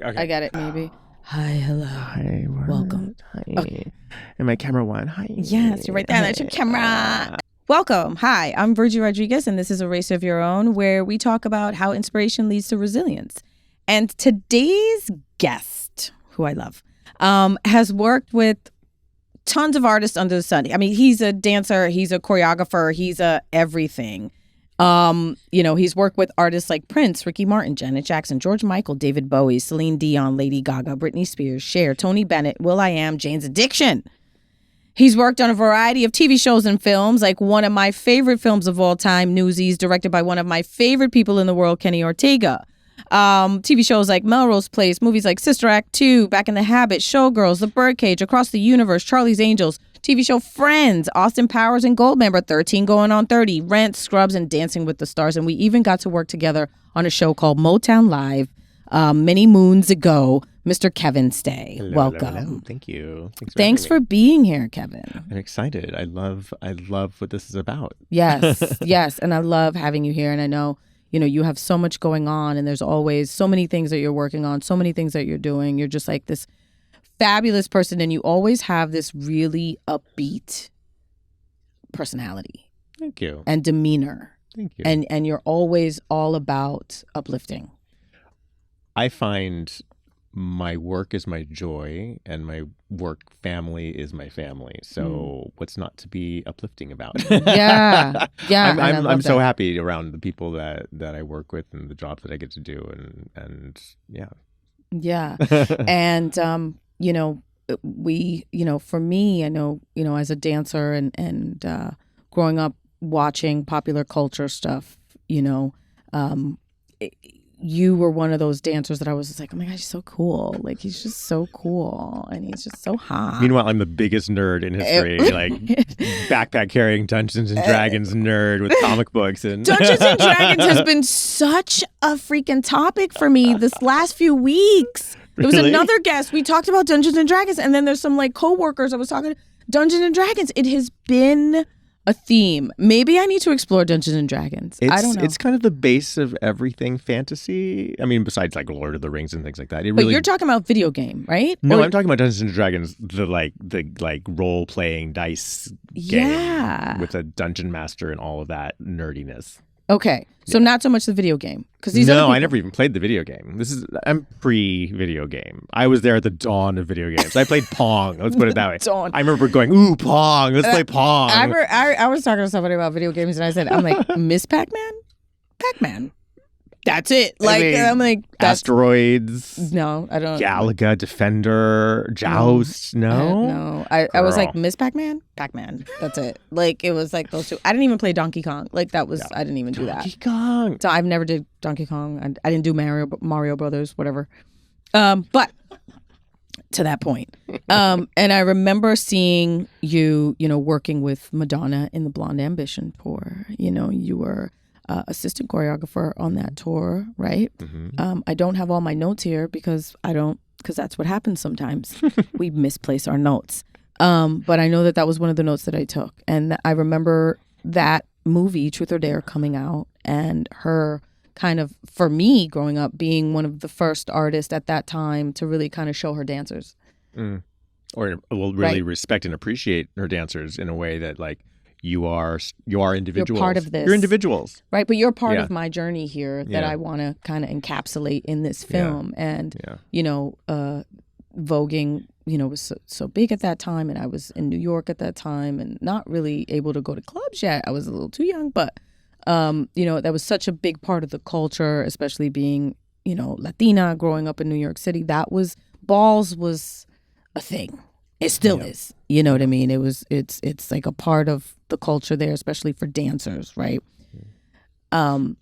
Okay. I got it, maybe. Hi, hello. Hi, Welcome. Hi. Okay. And my camera one. Hi. Yes, you're right there. That's your camera. Welcome. Hi, I'm Virgie Rodriguez, and this is A Race of Your Own, where we talk about how inspiration leads to resilience. And today's guest, who I love, has worked with tons of artists under the sun. I mean, he's a dancer, he's a choreographer, he's a everything. He's worked with artists like Prince, Ricky Martin, Janet Jackson, George Michael, David Bowie, Celine Dion, Lady Gaga, Britney Spears, Cher, Tony Bennett, will.i.am, Jane's Addiction. He's worked on a variety of TV shows and films, like one of my favorite films of all time, Newsies, directed by one of my favorite people in the world, Kenny Ortega. TV shows like Melrose Place, movies like Sister Act 2, Back in the Habit, Showgirls, The Birdcage, Across the Universe, Charlie's Angels, TV show Friends, Austin Powers and Goldmember, 13 Going on 30, Rent, Scrubs, and Dancing with the Stars. And we even got to work together on a show called Motown Live many moons ago. Mr. Kevin Stea, welcome. Hello. Thank you. Thanks for being here, Kevin. I'm excited. I love what this is about. Yes, yes. And I love having you here. And I know, you have so much going on, and there's always so many things that you're working on, so many things that you're doing. You're just like this fabulous person, and you always have this really upbeat personality. Thank you. And demeanor. Thank you. And you're always all about uplifting. I find my work is my joy, and my work family is my family. So what's not to be uplifting about? Yeah. I'm so happy around the people that I work with and the jobs that I get to do, and yeah. Yeah. And for me, I know, as a dancer and growing up watching popular culture stuff, you were one of those dancers that I was just like, oh my gosh, he's so cool. Like, he's just so cool. And he's just so hot. Meanwhile, I'm the biggest nerd in history, like backpack carrying Dungeons and Dragons nerd with comic books. And Dungeons and Dragons has been such a freaking topic for me this last few weeks. There was another guest. We talked about Dungeons and Dragons, and then there's some like coworkers I was talking to. Dungeons and Dragons. It has been a theme. Maybe I need to explore Dungeons and Dragons. I don't know. It's kind of the base of everything fantasy. I mean, besides like Lord of the Rings and things like that. But you're talking about video game, right? No, I'm talking about Dungeons and Dragons, the role playing dice game with a dungeon master and all of that nerdiness. Okay, so not so much the video game, because I never even played the video game. I'm pre-video game. I was there at the dawn of video games. I played Pong. Let's put it that way. Dawn. I remember going, ooh, Pong. Let's play Pong. I was talking to somebody about video games, and I said, I'm like, Miss Pac-Man? Pac-Man. That's it. I'm like, Asteroids. No, I don't. Galaga, Defender, Joust. No. I was like, Miss Pac-Man? Pac-Man. That's it. Like, it was like those two. I didn't even play Donkey Kong. Like, that was, I didn't even do that. Donkey Kong. So I've never did Donkey Kong. I didn't do Mario Brothers, whatever. But to that point. And I remember seeing you, working with Madonna in the Blonde Ambition tour. You were assistant choreographer on that tour, right? Mm-hmm. I don't have all my notes here because that's what happens sometimes. We misplace our notes. But I know that was one of the notes that I took. And I remember that movie, Truth or Dare, coming out, and her kind of, for me growing up, being one of the first artists at that time to really kind of show her dancers. Or really respect and appreciate her dancers in a way that, like, you are individuals. You're part of this. You're individuals. Right, but you're part of my journey here that I want to kind of encapsulate in this film. And, voguing, was so big at that time, and I was in New York at that time and not really able to go to clubs yet. I was a little too young, but, that was such a big part of the culture, especially being, Latina, growing up in New York City. Balls was a thing. It still is. You know what I mean? It's like a part of the culture there, especially for dancers, right? And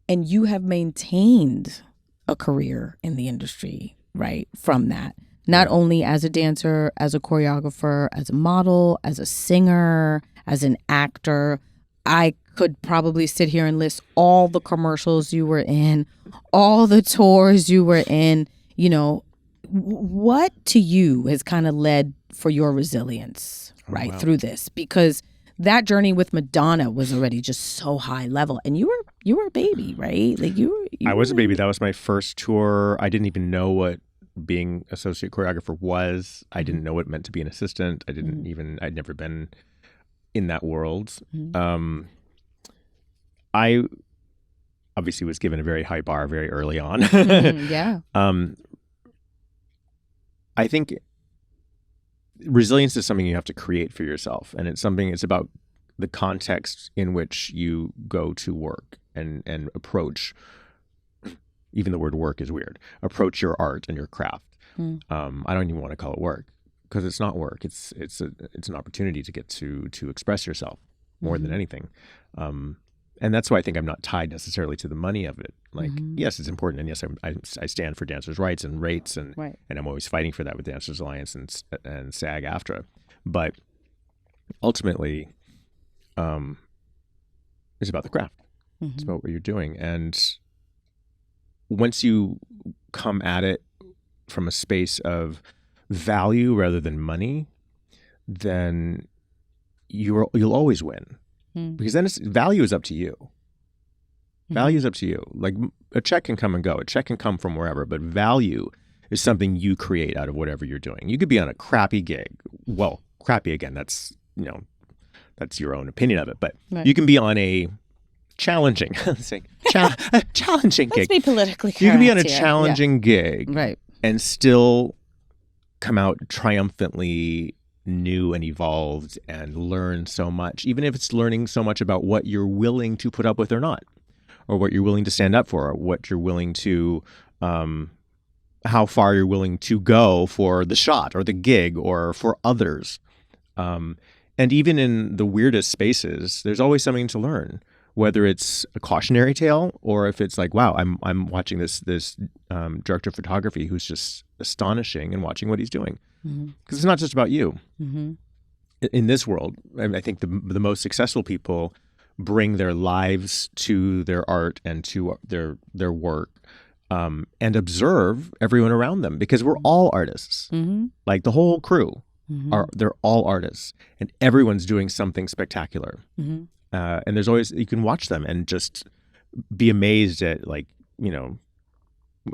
you have maintained a career in the industry, right? From that. Not only as a dancer, as a choreographer, as a model, as a singer, as an actor. I could probably sit here and list all the commercials you were in, all the tours you were in. What to you has kind of led for your resilience, right, through this? Because that journey with Madonna was already just so high level, and you were a baby, right? Like I was a baby. That was my first tour. I didn't even know what being associate choreographer was. I didn't know what it meant to be an assistant. I'd never been in that world. I obviously was given a very high bar very early on. Yeah. I think resilience is something you have to create for yourself, and it's about the context in which you go to work and approach. Even the word work is weird. Approach your art and your craft. I don't even want to call it work, because it's not work. It's an opportunity to get to express yourself more than anything. And that's why I think I'm not tied necessarily to the money of it. Like, yes, it's important, and yes, I stand for dancers' rights and rates, and I'm always fighting for that with Dancers Alliance and SAG-AFTRA. But ultimately, it's about the craft. It's about what you're doing, and once you come at it from a space of value rather than money, then you'll always win. Because then value is up to you. Value is up to you. Like, a check can come and go. A check can come from wherever, but value is something you create out of whatever you're doing. You could be on a crappy gig. Well, crappy again, that's your own opinion of it. But you can be on a challenging, challenging gig. Let's be politically correct. You can be on a here. challenging gig, right, and still come out triumphantly new and evolved and learn so much, even if it's learning so much about what you're willing to put up with or not, or what you're willing to stand up for, or what you're willing to, how far you're willing to go for the shot or the gig or for others. And even in the weirdest spaces, there's always something to learn, whether it's a cautionary tale or if it's like, wow, I'm watching this director of photography who's just astonishing and watching what he's doing. Because it's not just about you. In this world, I think the most successful people bring their lives to their art and to their work, and observe everyone around them, because we're all artists. Like, the whole crew they're all artists, and everyone's doing something spectacular. And there's always, you can watch them and just be amazed at, like,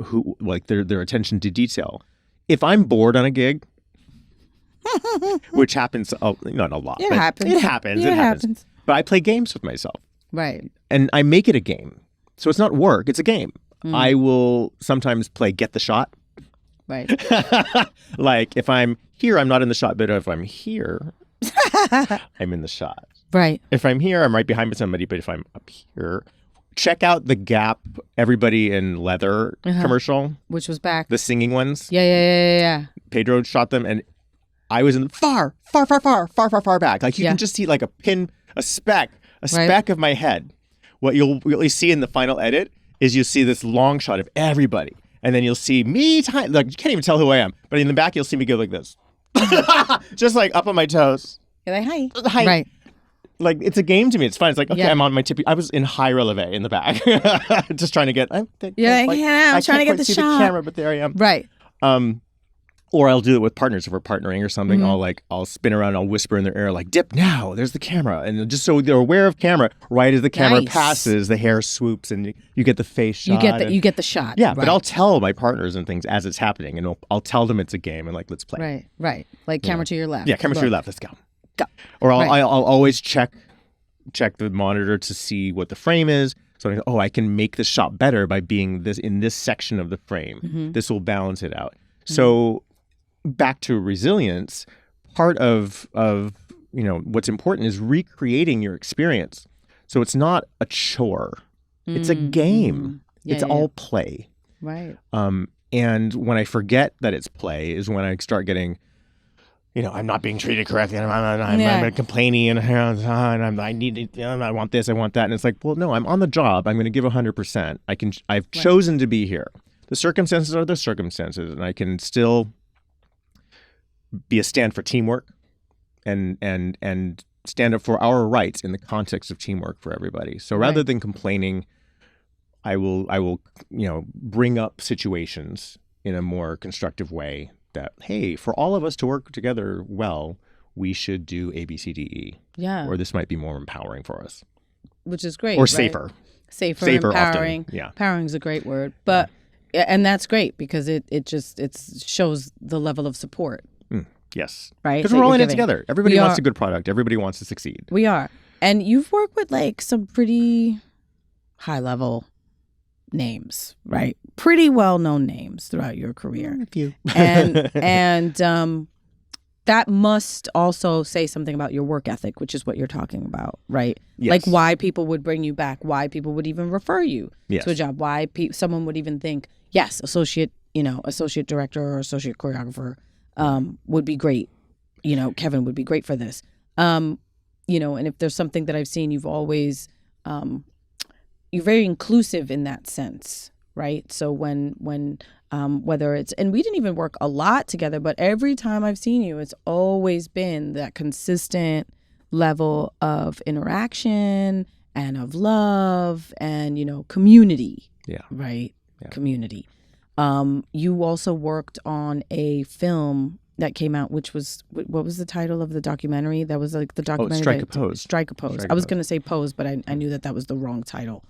who, like, their attention to detail. If I'm bored on a gig, which happens not a lot. It happens. But I play games with myself. Right. And I make it a game. So it's not work, it's a game. I will sometimes play get the shot. Right. Like, if I'm here, I'm not in the shot, but if I'm here, I'm in the shot. Right. If I'm here, I'm right behind somebody, but if I'm up here, check out the Gap Everybody in Leather commercial. Which was back. The singing ones. Yeah. Pedro shot them, and I was in far back. Like, you can just see like a speck of my head. What you'll really see in the final edit is you'll see this long shot of everybody. And then you'll see me, like, you can't even tell who I am. But in the back, you'll see me go like this. Just like up on my toes. You're like, hi. Right. Like, it's a game to me. It's fun. It's like, okay, I'm on my tippy. I was in high releve in the back. Just trying to get. I'm trying to get the see shot. The camera, but there I am. Right. Or I'll do it with partners if we're partnering or something. I'll spin around. I'll whisper in their ear, like, dip now. There's the camera. And just so they're aware of camera, right as the camera passes, the hair swoops and you get the face shot. You get the shot. Yeah, right. But I'll tell my partners and things as it's happening, and I'll tell them it's a game and, like, let's play. Right. Like, camera to your left. Yeah, camera to your left. Let's go. Or I'll always check the monitor to see what the frame is. So I can make this shot better by being in this section of the frame. This will balance it out. So back to resilience, part of what's important is recreating your experience. So it's not a chore. It's a game. It's all play. Right. And when I forget that it's play is when I start getting, I'm not being treated correctly. I'm complaining and I want this, I want that. And it's like, well, no, I'm on the job. I'm going to give 100%. I've chosen to be here. The circumstances are the circumstances, and I can still be a stand for teamwork and stand up for our rights in the context of teamwork for everybody. So rather than complaining, I will bring up situations in a more constructive way that, hey, for all of us to work together well, we should do A, B, C, D, E. Yeah. Or this might be more empowering for us. Which is great. Or right? safer. Safer, empowering. Often. Yeah. Empowering is a great word. But and that's great because it shows the level of support. Yes. Right? Because we're all in it together. Everybody wants a good product. Everybody wants to succeed. We are. And you've worked with like some pretty high level names, right? Pretty well known names throughout your career. A few. and that must also say something about your work ethic, which is what you're talking about, right? Yes. Like why people would bring you back, why people would even refer you yes. to a job, why someone would even think, yes, associate director or associate choreographer would be great. Kevin would be great for this. And if there's something that I've seen, you've always, you're very inclusive in that sense, right? So when whether it's, and we didn't even work a lot together, but every time I've seen you, it's always been that consistent level of interaction and of love and, community. Yeah. Right? Yeah. Community. You also worked on a film that came out, which was, what was the title of the documentary? That was like the documentary. Strike a Pose. Strike a Pose. I was going to say Pose, but I knew that was the wrong title.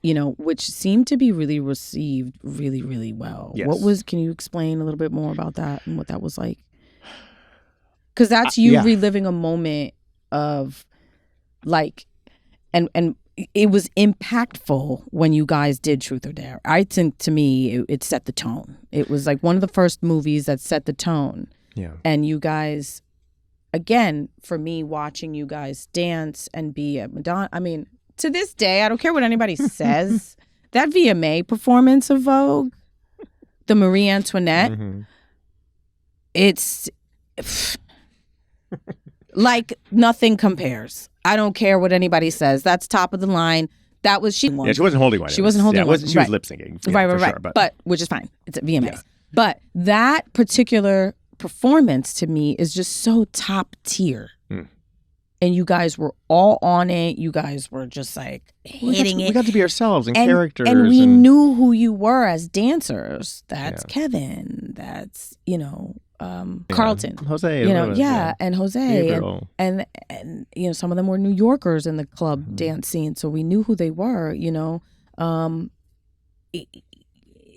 Which seemed to be really received really, really well. Yes. Can you explain a little bit more about that and what that was like? Because that's you reliving a moment of like, and it was impactful when you guys did Truth or Dare. I think to me, it set the tone. It was like one of the first movies that set the tone. Yeah. And you guys, again, for me, watching you guys dance and be at Madonna, I mean, to this day, I don't care what anybody says, that VMA performance of Vogue, the Marie Antoinette, it's like nothing compares. I don't care what anybody says. That's top of the line. That was she. Yeah, she wasn't holding one. She wasn't holding one. She was lip syncing. Right. Sure, but which is fine. It's at VMAs. Yeah. But that particular performance to me is just so top tier. And you guys were all on it. You guys were just like hitting it. We got to be ourselves and characters. And we knew who you were as dancers. That's Kevin. That's, Carlton. Jose. And Jose. And some of them were New Yorkers in the club dance scene. So we knew who they were, It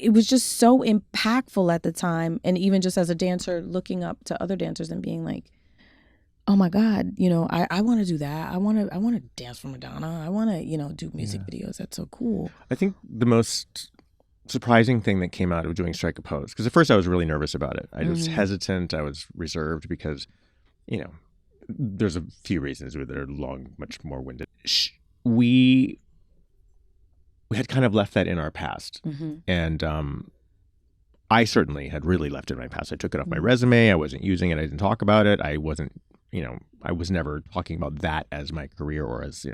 was just so impactful at the time. And even just as a dancer, looking up to other dancers and being like, oh my God, I want to do that. I want to dance for Madonna. I want to, do music videos. That's so cool. I think the most surprising thing that came out of doing Strike a Pose, because at first I was really nervous about it. I was hesitant. I was reserved because, there's a few reasons that are much more winded. We had kind of left that in our past. And I certainly had really left it in my past. I took it off my resume. I wasn't using it. I didn't talk about it. I wasn't, I was never talking about that as my career or as,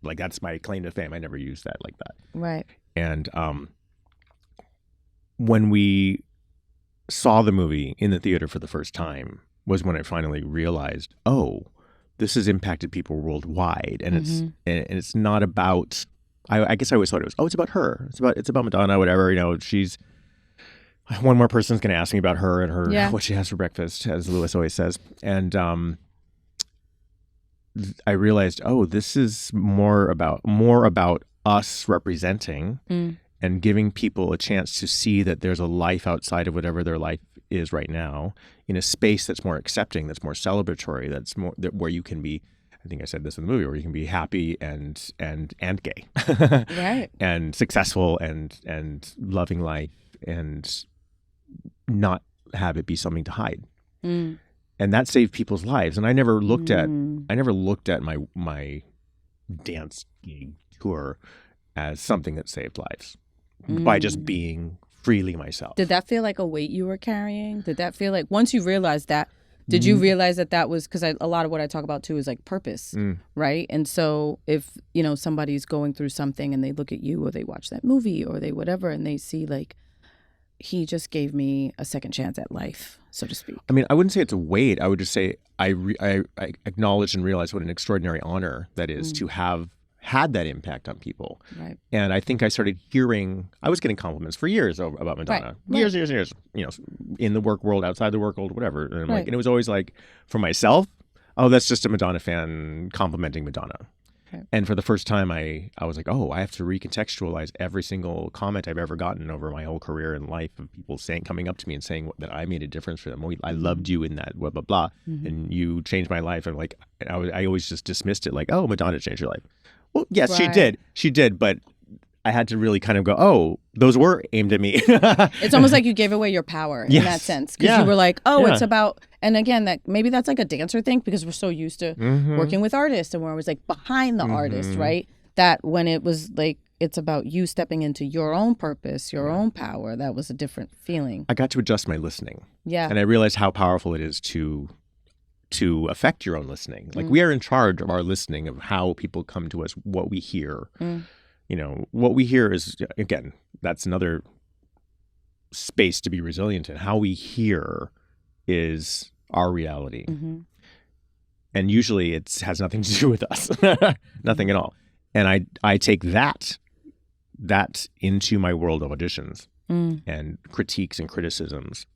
that's my claim to fame. I never used that like that. Right. And when we saw the movie in the theater for the first time was when I finally realized, this has impacted people worldwide. And it's not about, I guess I always thought it was, it's about her. It's about Madonna, whatever, she's, one more person's going to ask me about her and her what she has for breakfast, as Lewis always says. And I realized, this is more about us representing and giving people a chance to see that there's a life outside of whatever their life is right now, in a space that's more accepting, that's more celebratory, that's more where you can be. I think I said this in the movie, where you can be happy and gay, right, and successful and loving life and not have it be something to hide. And that saved people's lives. And I never looked at my dance gig tour as something that saved lives by just being freely myself. Did that feel like a weight you were carrying? Did that feel like, once you realized that, did you realize that was, because a lot of what I talk about too is like purpose, right? And so if, somebody's going through something and they look at you or they watch that movie or they whatever, and they see like, he just gave me a second chance at life, so to speak. I mean, I wouldn't say it's a weight. I would just say I acknowledge and realize what an extraordinary honor that is to have had that impact on people. Right. And I think I started hearing, I was getting compliments for years about Madonna. Right. Years, in the work world, outside the work world, whatever. And I'm like, and it was always like, for myself, oh, that's just a Madonna fan complimenting Madonna. Okay. And for the first time, I was like, oh, I have to recontextualize every single comment I've ever gotten over my whole career and life of people coming up to me and saying that I made a difference for them. I loved you in that, blah, blah, blah. And you changed my life. And like, I always just dismissed it like, oh, Madonna changed your life. Well, yes, she did. She did. But I had to really kind of go, oh, those were aimed at me. It's almost like you gave away your power in that sense. Because you were like, oh, it's about, and again, that maybe that's like a dancer thing because we're so used to working with artists and we're always like behind the artist, right? That when it was like, it's about you stepping into your own purpose, your own power, that was a different feeling. I got to adjust my listening. Yeah. And I realized how powerful it is to affect your own listening. Like we are in charge of our listening, of how people come to us, what we hear. What we hear is, again, that's another space to be resilient in. How we hear is our reality. And usually it has nothing to do with us, nothing at all. And I take that into my world of auditions and critiques and criticisms.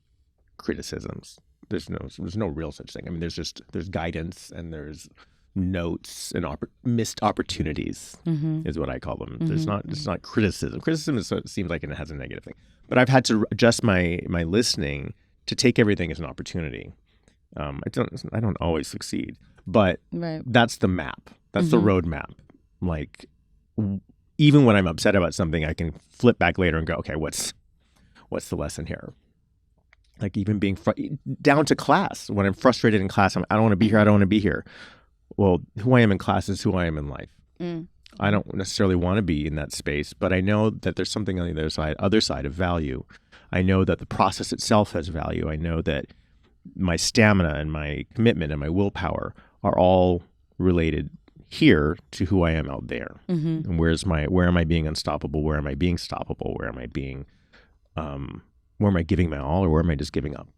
There's no real such thing. I mean, there's guidance and there's notes and missed opportunities is what I call them. It's not criticism. Criticism seems like it has a negative thing. But I've had to adjust my listening to take everything as an opportunity. I don't always succeed, but that's the map. That's the roadmap. Like even when I'm upset about something, I can flip back later and go, okay, what's the lesson here? Like even being down to class. When I'm frustrated in class, I don't want to be here. I don't want to be here. Well, who I am in class is who I am in life. I don't necessarily want to be in that space, but I know that there's something on the other side of value. I know that the process itself has value. I know that my stamina and my commitment and my willpower are all related here to who I am out there. And where am I being unstoppable? Where am I being stoppable? Where am I being, where am I giving my all, or where am I just giving up?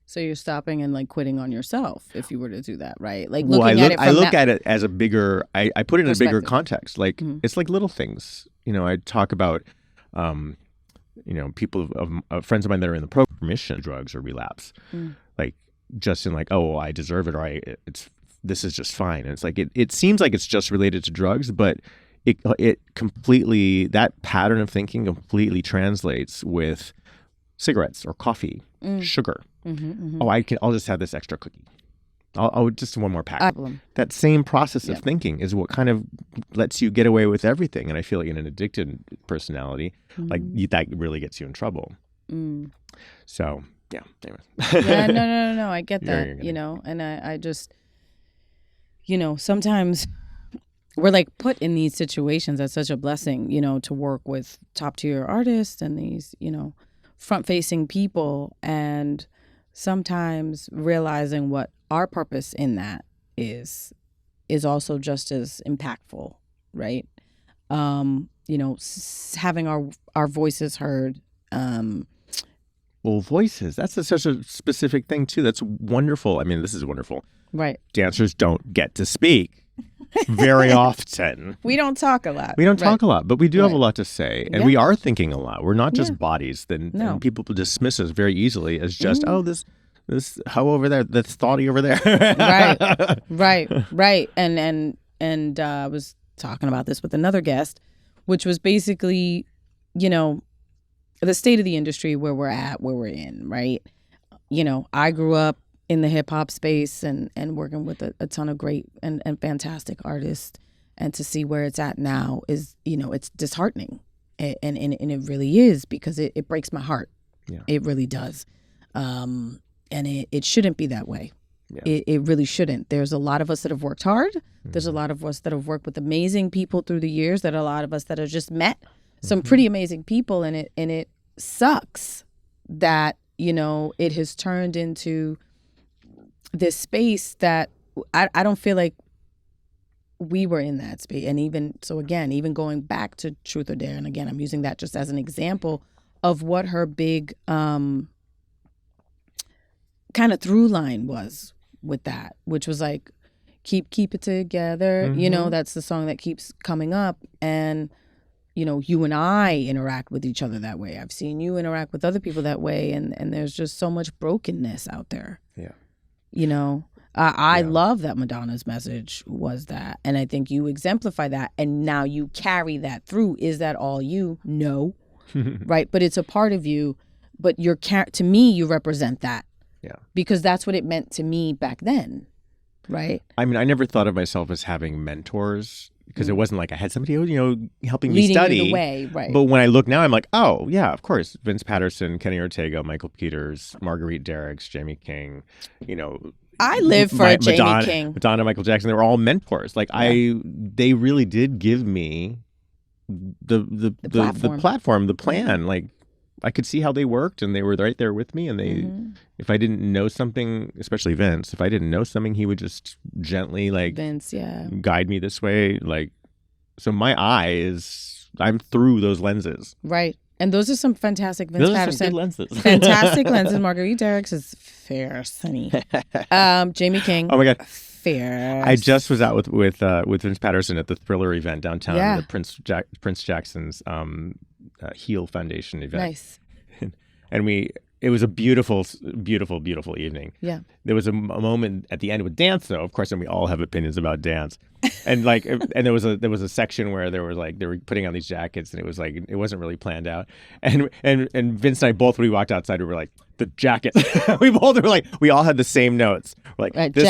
So you're stopping and like quitting on yourself if you were to do that, right? Like I look at it as a bigger, I put it in a bigger context. Like it's like little things. I talk about, people of friends of mine that are in the program, remission, drugs or relapse, like just in like, oh, I deserve it, or this is just fine. And it's like, it seems like it's just related to drugs, but it completely, that pattern of thinking completely translates with cigarettes or coffee, sugar. Oh, I'll just have this extra cookie. I'll just one more pack. That same process of thinking is what kind of lets you get away with everything. And I feel like in an addicted personality, like that really gets you in trouble. So yeah. Anyway. Yeah, no. I get that. And I just, sometimes we're like put in these situations. That's such a blessing, to work with top tier artists and these, front facing people, and sometimes realizing what our purpose in that is also just as impactful, right? Having our voices heard. Well, voices, that's such a specific thing too. That's wonderful. I mean, this is wonderful. Right. Dancers don't get to speak very often. We don't talk a lot. We don't talk a lot, but we do have a lot to say. And we are thinking a lot. We're not just bodies. And people dismiss us very easily as just, oh, this hoe over there, this thoughty over there. Right. And I was talking about this with another guest, which was basically, the state of the industry where we're at, where we're in, right? I grew up in the hip hop space and working with a ton of great and fantastic artists, and to see where it's at now is, it's disheartening, and it really is, because it breaks my heart. Yeah. It really does. And it shouldn't be that way. Yeah. It really shouldn't. There's a lot of us that have worked hard. There's a lot of us that have worked with amazing people through the years. That a lot of us that have just met some pretty amazing people, and it sucks that it has turned into this space that I don't feel like we were in that space. And even going back to Truth or Dare, and again, I'm using that just as an example of what her big kind of through line was with that, which was like, Keep It Together. You know, that's the song that keeps coming up. And, you know, you and I interact with each other that way. I've seen you interact with other people that way. And there's just so much brokenness out there. Yeah. You know, I love that Madonna's message was that. And I think you exemplify that. And now you carry that through. Is that all you? No. Right. But it's a part of you. But to me, you represent that. Yeah. Because that's what it meant to me back then. Right. I mean, I never thought of myself as having mentors because it wasn't like I had somebody, you know, helping me study. Leading you the way, right. But when I look now, I'm like, oh, yeah, of course. Vince Patterson, Kenny Ortega, Michael Peters, Marguerite Derricks, Jamie King, you know. I live for Jamie King. Madonna, Michael Jackson, they were all mentors. Like they really did give me the platform, the plan. Like I could see how they worked and they were right there with me. And they, if I didn't know something, especially Vince, if I didn't know something, he would just gently guide me this way. Like, so my I'm through those lenses. Right. And those are some fantastic Vince Patterson. Those are some good lenses. Fantastic lenses. Marguerite Derricks is fair, honey. Jamie King. Oh my God. Fair. I just was out with Vince Patterson at the Thriller event downtown. Yeah. The Prince Jackson's Heal Foundation event. Nice. And it was a beautiful, beautiful, beautiful evening. Yeah. There was a moment at the end with dance, though. And we all have opinions about dance. And there was a section where they were putting on these jackets, and it was like it wasn't really planned out. And Vince and I both, when we walked outside, we were like, the jacket. we all had the same notes. We're like, right, the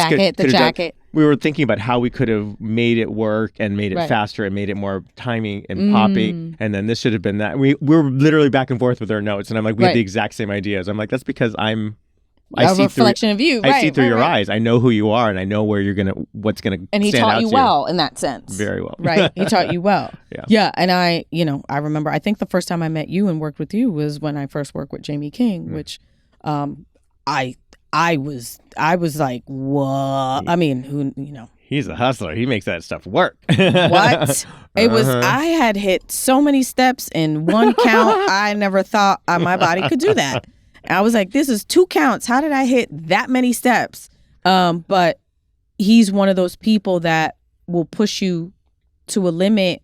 jacket. We were thinking about how we could have made it work and made it faster and made it more timing and poppy. And then this should have been that. We were literally back and forth with our notes. And I'm like, we had the exact same ideas. I'm like, that's because I see reflection of you. I see through your eyes. I know who you are, and I know what's gonna. And he taught you well in that sense. Very well. Right. He taught you well. Yeah. And I remember. I think the first time I met you and worked with you was when I first worked with Jamie King, which, I was like, what? I mean, who, you know. He's a hustler. He makes that stuff work. What? It was, I had hit so many steps in one count. I never thought my body could do that. I was like, this is 2 counts. How did I hit that many steps? But he's one of those people that will push you to a limit.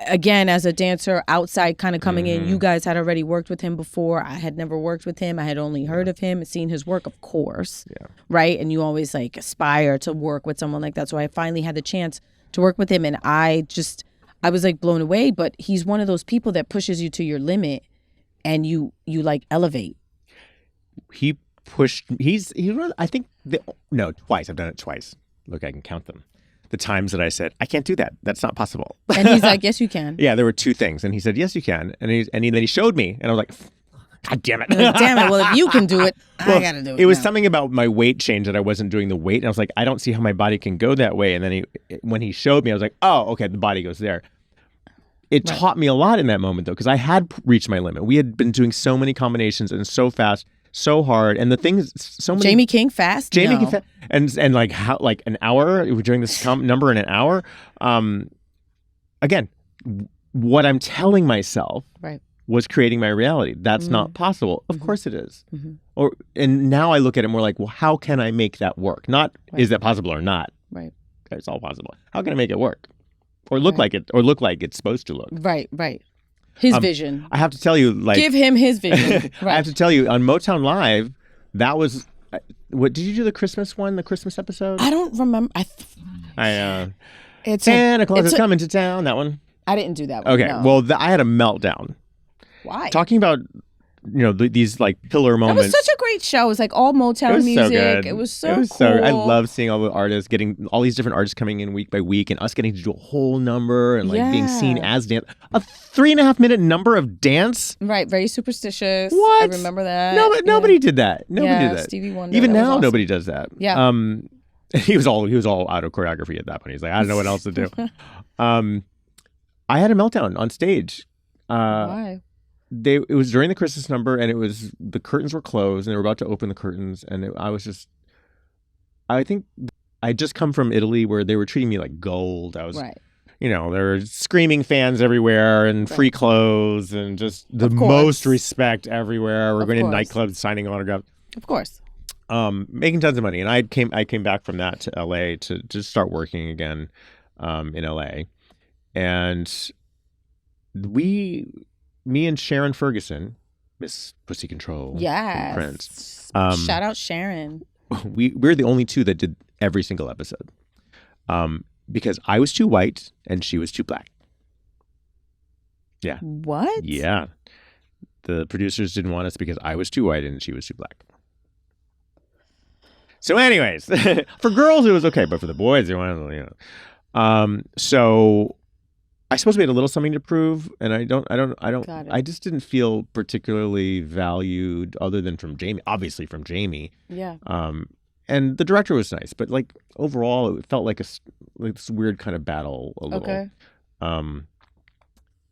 Again, as a dancer outside kind of coming in, you guys had already worked with him before. I had never worked with him. I had only heard of him and seen his work, of course. Yeah. Right. And you always like aspire to work with someone like that. So I finally had the chance to work with him, and I was like blown away. But he's one of those people that pushes you to your limit, and you like elevate. He pushed. I think twice. I've done it twice. Look, I can count them. The times that I said, I can't do that. That's not possible. And he's like, yes, you can. Yeah, there were 2 things. And he said, yes, you can. And then he showed me. And I was like, God damn it. Damn it. Well, if you can do it, I got to do it. It was something about my weight change that I wasn't doing the weight. And I was like, I don't see how my body can go that way. And then when he showed me, I was like, oh, okay, the body goes there. It taught me a lot in that moment, though, because I had reached my limit. We had been doing so many combinations and so fast, so hard, and the thing is, so many. Jamie King fast, King fast, and like how an hour during this number in an hour. Again, what I'm telling myself was creating my reality. That's not possible. Of course it is. And now I look at it more like, well, how can I make that work? Not is that possible or not? Right. It's all possible. How can I make it work, or look like it, or look like it's supposed to look? Right. His vision. I have to tell you, give him his vision. Right. I have to tell you, on Motown Live, that was what did you do the Christmas episode? I don't remember. It's Santa Claus is coming to town. That one. I didn't do that one. Okay, no. Well, I had a meltdown. Why? Talking about these like pillar moments. It was such a great show. It was like all Motown music. So good. It was so cool. I love seeing all the artists, getting all these different artists coming in week by week, and us getting to do a whole number and like being seen as dance. A 3.5-minute number of dance. Right. Very superstitious. What? I remember that. No, but nobody did that. Nobody did that. Stevie Wonder. Even now, nobody does that. Yeah. He was all out of choreography at that point. He's like, I don't know what else to do. I had a meltdown on stage. Why? It was during the Christmas number, and the curtains were closed, and they were about to open the curtains, and I think I just come from Italy where they were treating me like gold. I was, there were screaming fans everywhere and free clothes and just the most respect everywhere. We're going to nightclubs signing autographs. Of course. making tons of money. And I came back from that to LA to just start working again in LA. And me and Sharon Ferguson, Miss Pussy Control, Yes. Prince. Shout out Sharon. We're the only two that did every single episode. Because I was too white and she was too black. Yeah. What? Yeah. The producers didn't want us because I was too white and she was too black. So anyways, for girls it was okay, but for the boys they wanted, you know. So I suppose we had a little something to prove, and I just didn't feel particularly valued other than from Jamie, obviously from Jamie. Yeah. And the director was nice, but like overall it felt like this weird kind of battle a little. Okay.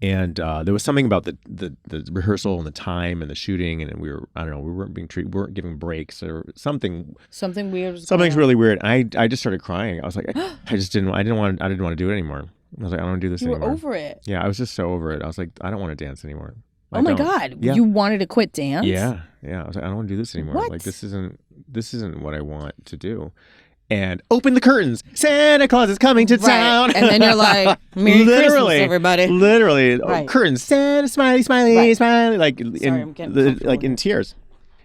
And there was something about the rehearsal and the time and the shooting, and we weren't giving breaks or something. Something weird. Something's really weird. I just started crying. I was like, I didn't want to do it anymore. I was like, I don't want to do this anymore. You were over it. Yeah, I was just so over it. I was like, I don't want to dance anymore. Oh my God. Yeah. You wanted to quit dance? Yeah. I was like, I don't want to do this anymore. What? Like this isn't what I want to do. And open the curtains. Santa Claus is coming to town. And then you're like, Merry Christmas, everybody. Literally. Right. Curtains. Santa, smiley, smiley, smiley. Like Sorry, in tears.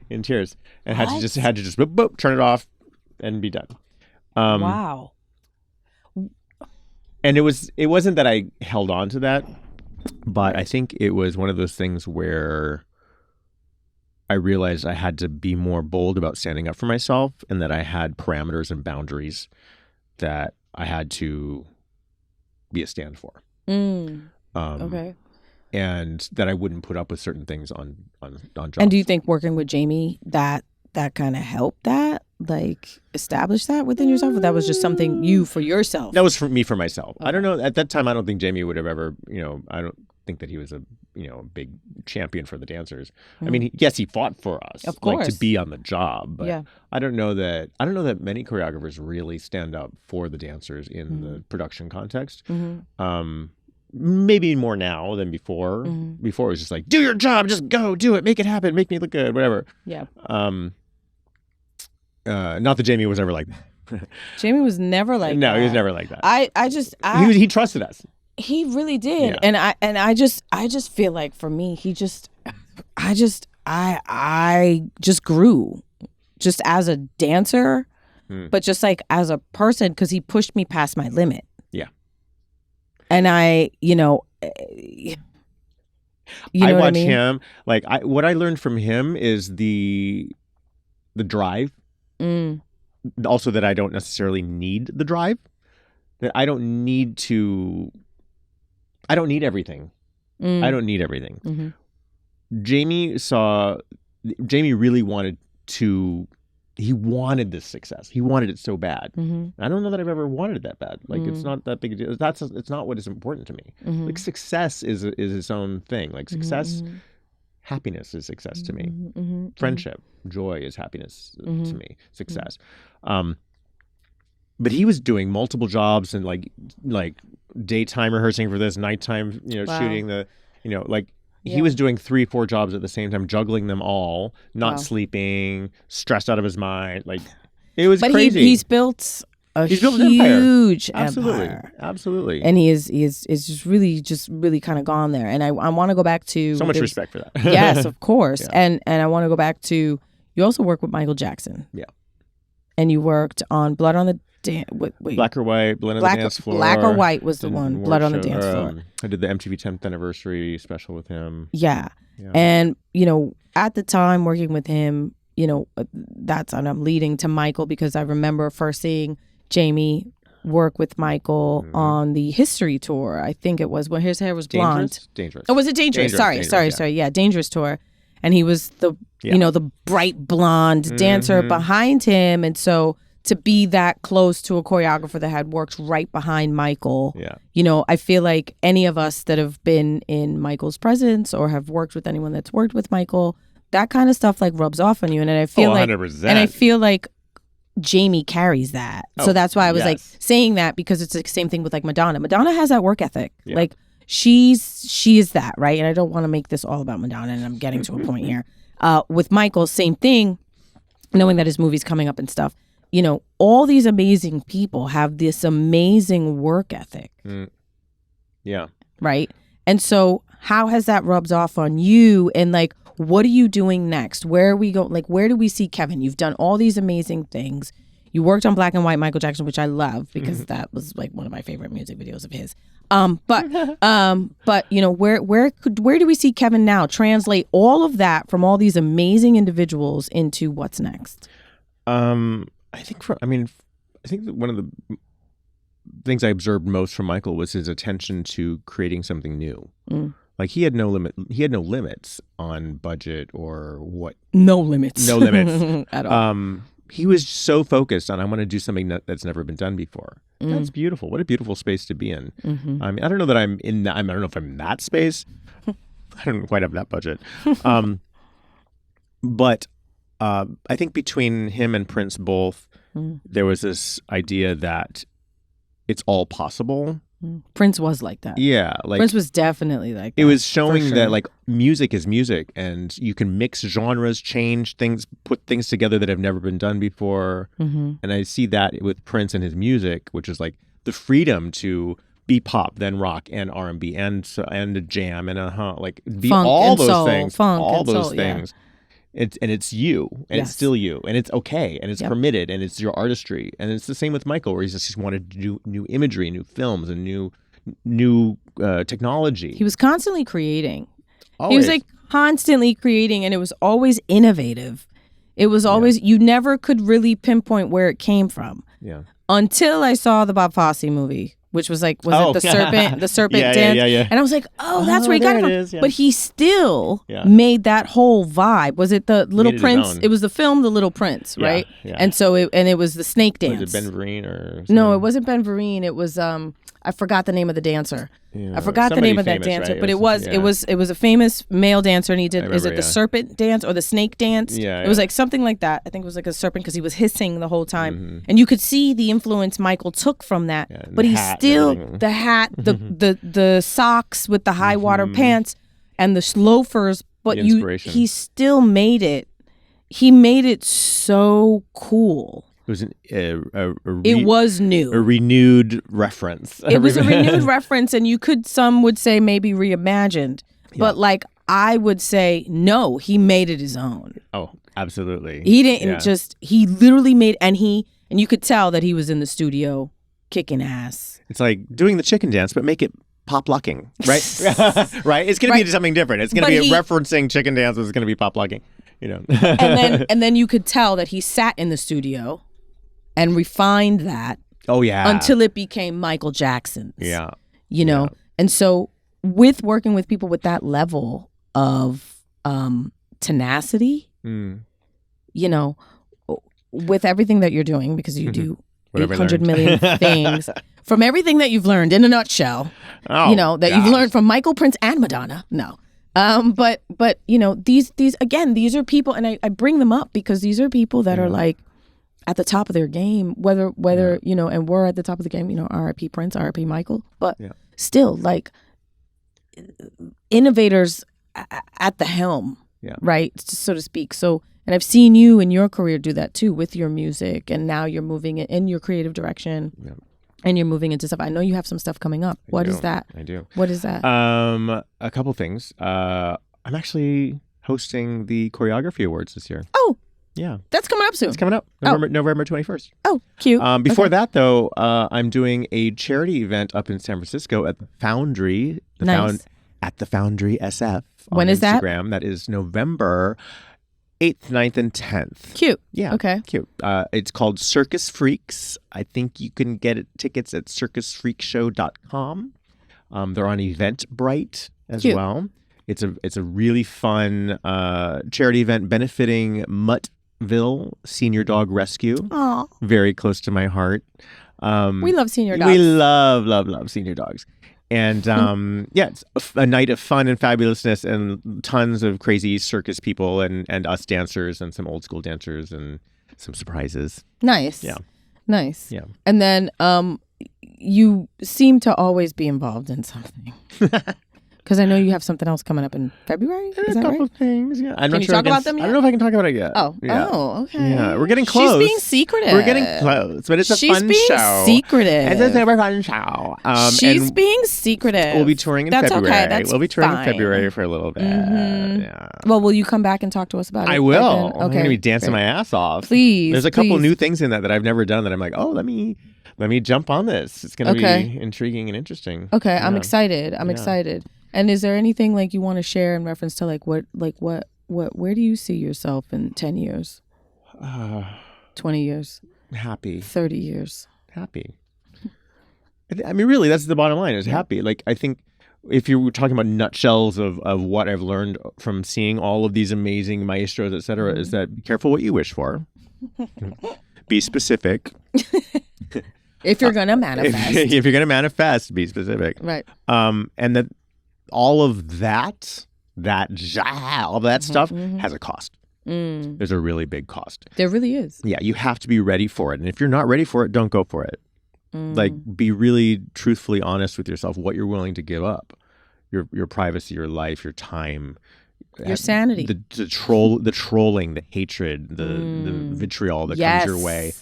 And had to just boop, boop, turn it off and be done. Wow. And it wasn't that I held on to that, but I think it was one of those things where I realized I had to be more bold about standing up for myself, and that I had parameters and boundaries that I had to be a stand for. Okay. And that I wouldn't put up with certain things on jobs. And do you think working with Jamie that kind of helped that, like establish that within yourself, or that was just something you for yourself? That was for me, for myself. Okay. I don't know. At that time, I don't think Jamie would have ever, I don't think that he was a big champion for the dancers. I mean, yes, he fought for us, of course, like, to be on the job. But yeah. I don't know that many choreographers really stand up for the dancers in the production context. Maybe more now than before. Before it was just like, do your job, just go, do it, make it happen, make me look good, whatever. Yeah. Not that Jamie was ever like that. Jamie was never like that. No, he was never like that. He trusted us. He really did. Yeah. And I just feel like for me, I just grew just as a dancer, but just like as a person, because he pushed me past my limit. Yeah. And I watch him, like what I learned from him is the drive. Also that I don't necessarily need the drive. That I don't need everything. I don't need everything. Jamie really wanted this success. He wanted it so bad. I don't know that I've ever wanted it that bad. Like it's not that big a deal. It's not what is important to me. Like success is its own thing. Like success, happiness is success to me. Friendship, joy is happiness to me. Success. But he was doing multiple jobs and like daytime rehearsing for this, nighttime, Wow. shooting he was doing 3-4 jobs at the same time, juggling them all, not sleeping, stressed out of his mind. Like it was crazy. But he's built a huge empire. Absolutely. And he is just really kind of gone there. And I want to go back to so much respect for that. Yes, of course. Yeah. And I want to go back to, you also work with Michael Jackson. Yeah. And you worked on Blood on the Dance. Black or White, Blood on the Dance Floor. Black or White was the one. Blood on the Dance Floor. I did the MTV 10th anniversary special with him. Yeah. And, at the time working with him, that's, and I'm leading to Michael because I remember first seeing Jamie work with Michael on the History tour. I think it was when his hair was blonde. Dangerous. Oh, was it Dangerous? Sorry. Yeah, Dangerous tour. And he was the bright blonde dancer behind him. And so to be that close to a choreographer that had worked right behind Michael, I feel like any of us that have been in Michael's presence or have worked with anyone that's worked with Michael, that kind of stuff like rubs off on you. And I feel 100%. Jamie carries that. So that's why I was like saying that, because it's the same thing with like Madonna. Madonna has that work ethic. Yeah. Like she is that, right? And I don't want to make this all about Madonna, and I'm getting to a point here. With Michael, same thing. knowing that his movie's coming up and stuff, you know, all these amazing people have this amazing work ethic. Yeah. Right? And so how has that rubbed off on you? And like, what are you doing next? Where are we going? Like, where do we see Kevin? You've done all these amazing things. You worked on Black and White Michael Jackson, which I love because that was like one of my favorite music videos of his. But you know, where do we see Kevin now? Translate all of that from all these amazing individuals into what's next. I think that one of the things I observed most from Michael was his attention to creating something new. Like he had no limits on budget or what. No limits at all. He was so focused on, I want to do something that's never been done before. That's beautiful. What a beautiful space to be in. I mean, I don't know that I'm in that. I don't know if I'm in that space. I don't quite have that budget. But I think between him and Prince both, there was this idea that it's all possible. Prince was like that. Yeah. Like Prince was definitely like that. It was showing that like music is music and you can mix genres, change things, put things together that have never been done before. And I see that with Prince and his music, which is like the freedom to be pop, then rock and R&B and a jam and like be funk all and those soul, things, funk all and those soul, things. It's you, and it's still you, and it's okay, and it's permitted, and it's your artistry, and it's the same with Michael, where he's wanted to do new imagery, new films, and new technology. He was constantly creating. Always. He was like constantly creating, and it was always innovative. It was always you never could really pinpoint where it came from. Yeah. Until I saw the Bob Fosse movie, which was like, it the serpent dance? Yeah. And I was like, that's where he got it from. Is, yeah. But he still made that whole vibe. Was it the Little Prince? It was the film The Little Prince, right? Yeah. And so it was the snake dance. Was it Ben Vereen or something? No, it wasn't Ben Vereen. It was I forgot the name of the dancer. I forgot the name of that dancer, right? but it was a famous male dancer, and he did. Is it the serpent dance or the snake dance? Yeah, it was like something like that. I think it was like a serpent because he was hissing the whole time, and you could see the influence Michael took from that. Yeah, but he still the hat, the socks with the high water pants, and the loafers. But he still made it. He made it so cool. It was it was new. A renewed reference. It was a renewed reference, and some would say maybe reimagined. Yeah. But like I would say, no, he made it his own. Oh, absolutely. He didn't he literally made, and you could tell that he was in the studio kicking ass. It's like doing the chicken dance, but make it pop locking, right? Right? It's going to be something different. It's going to be referencing chicken dance, but it's going to be pop locking, you know. and then you could tell that he sat in the studio and refined that. Oh, yeah. Until it became Michael Jackson's. Yeah. You know? Yeah. And so with working with people with that level of tenacity, you know, with everything that you're doing, because you do 800 million things, from everything that you've learned in a nutshell, you know, that you've learned from Michael, Prince, and Madonna. No. But you know, these are people, and I bring them up because these are people that are like, at the top of their game, whether you know, and we're at the top of the game, you know, R.I.P. Prince, R.I.P. Michael, but still, like, innovators at the helm, right, so to speak. So, and I've seen you in your career do that too with your music, and now you're moving it in your creative direction, and you're moving into stuff. I know you have some stuff coming up. What is that? I do. What is that? A couple things. I'm actually hosting the Choreography Awards this year. Oh. Yeah. That's coming up soon. It's coming up November 21st. Oh, cute. Before that, though, I'm doing a charity event up in San Francisco at the Foundry. At the Foundry SF on when is Instagram. That is November 8th, 9th, and 10th. Cute. Yeah. Okay. Cute. It's called Circus Freaks. I think you can get tickets at circusfreakshow.com. They're on Eventbrite as well. It's a really fun charity event benefiting Muttville Senior Dog Rescue. Aww. Very close to my heart. We love senior dogs. We love senior dogs. And it's a night of fun and fabulousness and tons of crazy circus people and us dancers and some old school dancers and some surprises. Nice. Yeah. Nice. Yeah. And then you seem to always be involved in something. Because I know you have something else coming up in February. Is that couple right? things. Yeah, I'm Can not you sure. talk about them yet? I don't know if I can talk about it yet. Oh, yeah. oh, okay. Yeah, we're getting close. She's being secretive. We're getting close, but it's a She's fun being show. secretive. It's a super fun show. She's and being secretive. we'll be touring in That's February. okay. That's we'll be touring fine. in February for a little bit. Yeah. Well, will you come back and talk to us about it? I will. Okay. I'm going to be dancing my ass off. Please. There's a couple new things in that I've never done that I'm like, oh, let me jump on this. It's going to be intriguing and interesting. Okay, yeah. I'm excited. I'm excited. And is there anything like you want to share in reference to where do you see yourself in 10 years? 20 years? Happy. 30 years? Happy. I mean, really, that's the bottom line, is happy. Like, I think if you were talking about nutshells of what I've learned from seeing all of these amazing maestros, et cetera, is that be careful what you wish for. Be specific. If you're going to manifest. If you're going to manifest, be specific. Right. And that all of that stuff has a cost. There's a really big cost. There really is. Yeah, you have to be ready for it. And if you're not ready for it, don't go for it. Like, be really truthfully honest with yourself what you're willing to give up. Your privacy, your life, your time, your sanity, the trolling, the hatred, the vitriol that comes your way.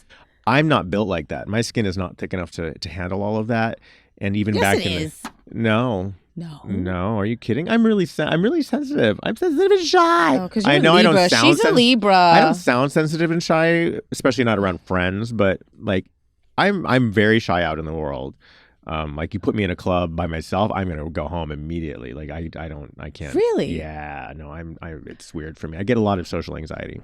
I'm not built like that. My skin is not thick enough to handle all of that. And even back in No. Are you kidding? I'm really sensitive. I'm sensitive and shy. Oh, I know Libra. I don't sound. She's a Libra. I don't sound sensitive and shy, especially not around friends. But like, I'm very shy out in the world. Like, you put me in a club by myself, I'm gonna go home immediately. Like, I can't. Really? Yeah. No. It's weird for me. I get a lot of social anxiety.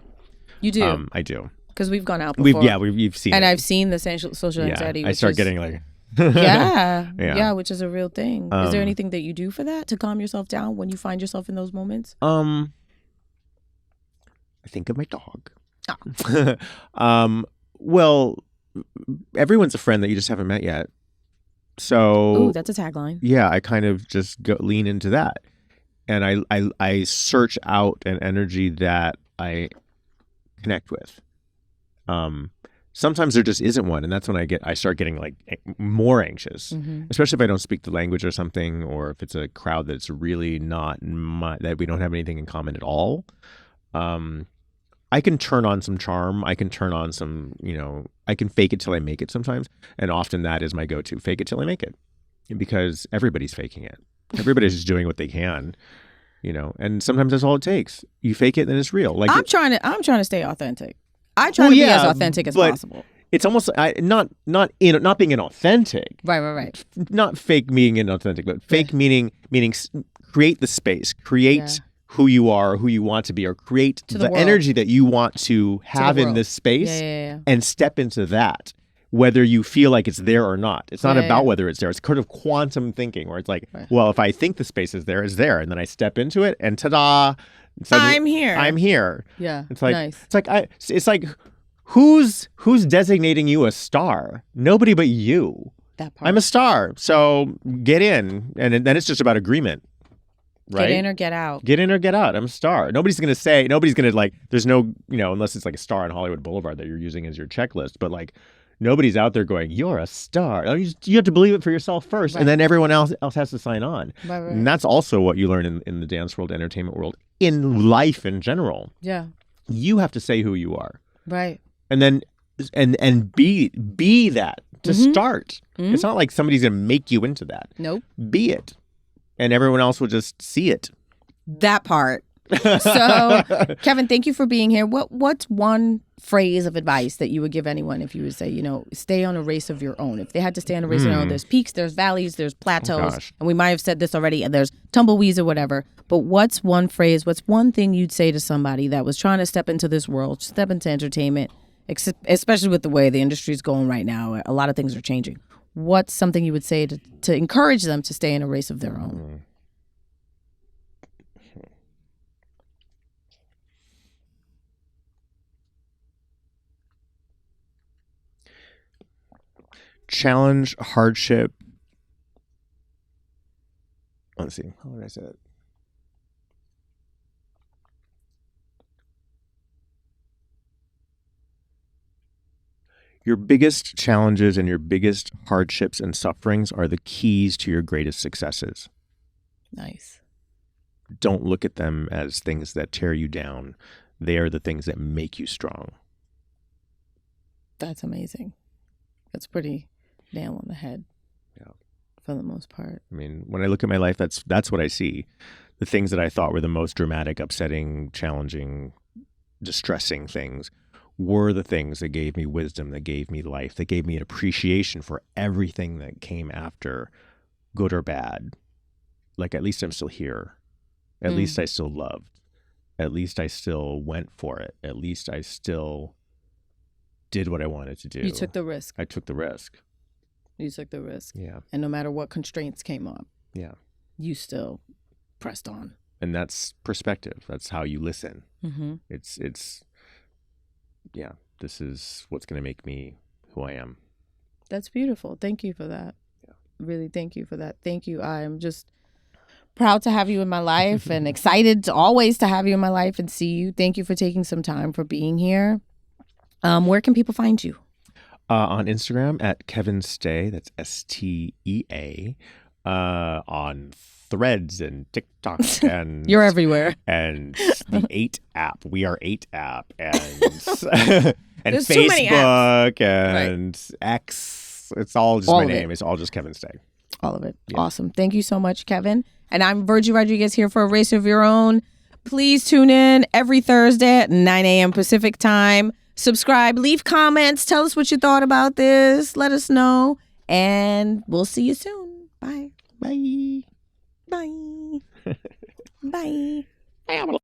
You do? I do. Because we've gone out before. We've seen and it. I've seen the social anxiety. I start getting like. yeah, which is a real thing. Is there anything that you do for that to calm yourself down when you find yourself in those moments? I think of my dog. Well, everyone's a friend that you just haven't met yet. So, ooh, that's a tagline. Yeah, I kind of just lean into that, and I search out an energy that I connect with. Sometimes there just isn't one, and that's when I start getting like more anxious, especially if I don't speak the language or something, or if it's a crowd that's really not that we don't have anything in common at all. I can turn on some charm. I can turn on some, I can fake it till I make it sometimes, and often that is my go-to: fake it till I make it, because everybody's faking it. Everybody's just doing what they can. And sometimes that's all it takes. You fake it, then it's real. Like, I'm trying to stay authentic. I try to be as authentic as possible. It's almost not being inauthentic. Right. Not fake being inauthentic, but fake meaning create the space, create who you are, who you want to be, or create the energy that you want to have in this space, and step into that, whether you feel like it's there or not. It's not about whether it's there. It's kind of quantum thinking, where it's like, well, if I think the space is there, it's there, and then I step into it, and ta-da! Like, I'm here. Yeah. It's like nice. It's like who's designating you a star? Nobody but you. That part. I'm a star. So get in, and then it's just about agreement. Right? Get in or get out. Get in or get out. I'm a star. Nobody's gonna like. There's no, unless it's like a star on Hollywood Boulevard that you're using as your checklist. But like, nobody's out there going, "You're a star." You have to believe it for yourself first, and then everyone else has to sign on. Right. And that's also what you learn in the dance world, entertainment world, in life in general. Yeah. You have to say who you are. Right. And then and be that to start. It's not like somebody's gonna make you into that. Nope. Be it, and everyone else will just see it. That part. So, Kevin, thank you for being here. What's one phrase of advice that you would give anyone if you would say, stay on a race of your own? If they had to stay on a race of their own, there's peaks, there's valleys, there's plateaus, and we might have said this already, and there's tumbleweeds or whatever. But what's one phrase, what's one thing you'd say to somebody that was trying to step into this world, step into entertainment, especially with the way the industry's going right now? A lot of things are changing. What's something you would say to encourage them to stay in a race of their own? Challenge, hardship. Let's see. How would I say it? Your biggest challenges and your biggest hardships and sufferings are the keys to your greatest successes. Nice. Don't look at them as things that tear you down. They are the things that make you strong. That's amazing. That's pretty nail on the head. Yeah. For the most part. I mean, when I look at my life, that's what I see. The things that I thought were the most dramatic, upsetting, challenging, distressing things were the things that gave me wisdom, that gave me life, that gave me an appreciation for everything that came after, good or bad. Like, at least I'm still here. At least I still loved. At least I still went for it. At least I still did what I wanted to do. You took the risk. I took the risk. You took the risk. Yeah. And no matter what constraints came up. Yeah. You still pressed on. And that's perspective. That's how you listen. Mm-hmm. It's yeah, this is what's going to make me who I am. That's beautiful. Thank you for that. Yeah. Really, thank you for that. Thank you. I'm just proud to have you in my life and excited to always to have you in my life and see you. Thank you for taking some time for being here. Where can people find you? On Instagram at Kevin Stea. That's STEA. On Threads and TikTok and You're everywhere. And the 8 app. We are 8 app and and There's too many Facebook and X. It's all just my name. It's all just Kevin Stea. All of it. Yeah. Awesome. Thank you so much, Kevin. And I'm Virgie Rodriguez here for Erase of Your Own. Please tune in every Thursday at 9 a.m. Pacific time. Subscribe, leave comments, tell us what you thought about this. Let us know. And we'll see you soon. Bye. Bye. Bye. Bye.